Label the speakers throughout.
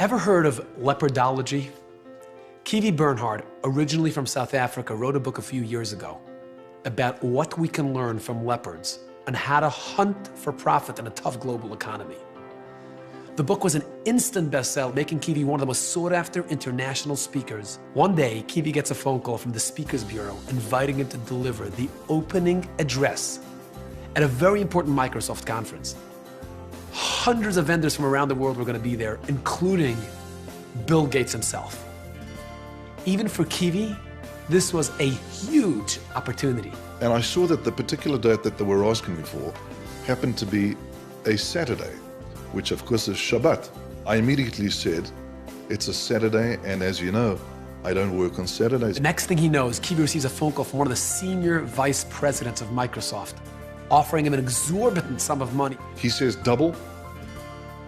Speaker 1: Ever heard of leopardology? Kiwi Bernhard, originally from South Africa, wrote a book a few years ago about what we can learn from leopards and how to hunt for profit in a tough global economy. The book was an instant bestseller, making Kiwi one of the most sought-after international speakers. One day, Kiwi gets a phone call from the Speakers Bureau inviting him to deliver the opening address at a very important Microsoft conference. Hundreds of vendors from around the world were going to be there, including Bill Gates himself. Even for Kiwi, this was a huge opportunity.
Speaker 2: And I saw that the particular date that they were asking me for happened to be a Saturday, which of course is Shabbat. I immediately said, it's a Saturday, and as you know, I don't work on Saturdays.
Speaker 1: The next thing he knows, Kiwi receives a phone call from one of the senior vice presidents of Microsoft, offering him an exorbitant sum of money.
Speaker 2: He says, double,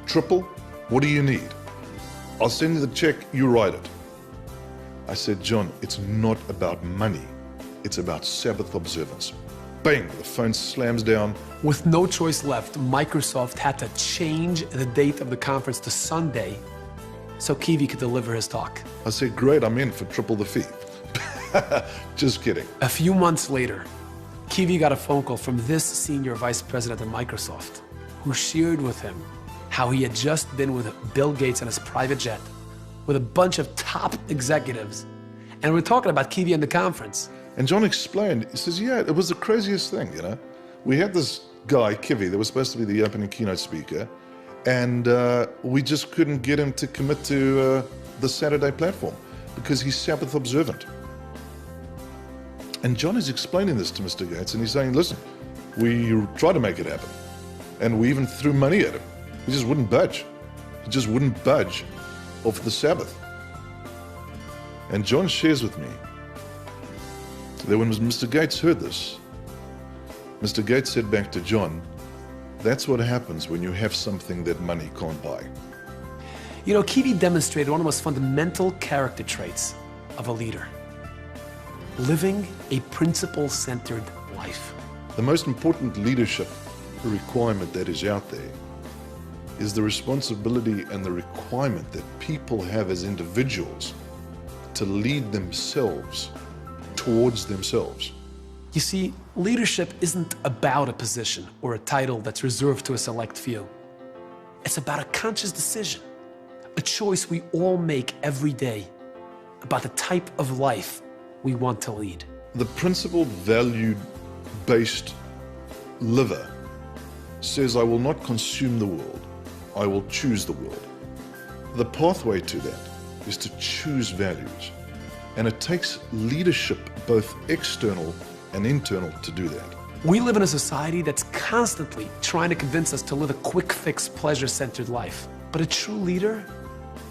Speaker 2: triple, what do you need? I'll send you the check, you write it. I said, John, it's not about money. It's about Sabbath observance. Bang, the phone slams down.
Speaker 1: With no choice left, Microsoft had to change the date of the conference to Sunday so Kiwi could deliver his talk.
Speaker 2: I said, great, I'm in for triple the fee. Just kidding.
Speaker 1: A few months later, Kiwi got a phone call from this senior vice president of Microsoft, who shared with him how he had just been with Bill Gates on his private jet with a bunch of top executives, and we're talking about Kiwi and the conference.
Speaker 2: And John explained, he says, yeah, it was the craziest thing, you know. We had this guy, Kiwi, that was supposed to be the opening keynote speaker, and we just couldn't get him to commit to the Saturday platform because he's Sabbath observant. And John is explaining this to Mr. Gates, and he's saying, listen, we tried to make it happen, and we even threw money at him. He just wouldn't budge. He just wouldn't budge off the Sabbath. And John shares with me that when Mr. Gates heard this, Mr. Gates said back to John, that's what happens when you have something that money can't buy.
Speaker 1: You know, Kiwi demonstrated one of the most fundamental character traits of a leader: living a principle-centered life.
Speaker 2: The most important leadership requirement that is out there is the responsibility and the requirement that people have as individuals to lead themselves towards themselves.
Speaker 1: You see, leadership isn't about a position or a title that's reserved to a select few. It's about a conscious decision, a choice we all make every day about the type of life we want to lead.
Speaker 2: The principled, value-based liver says, I will not consume the world, I will choose the world. The pathway to that is to choose values. And it takes leadership, both external and internal, to do that.
Speaker 1: We live in a society that's constantly trying to convince us to live a quick fix, pleasure-centered life. But a true leader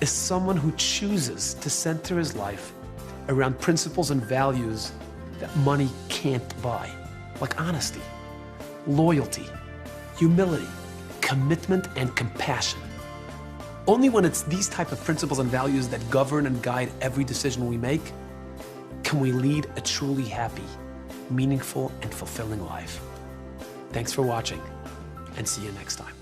Speaker 1: is someone who chooses to center his life around principles and values that money can't buy, like honesty, loyalty, humility, commitment, and compassion. Only when it's these type of principles and values that govern and guide every decision we make can we lead a truly happy, meaningful, and fulfilling life. Thanks for watching, and see you next time.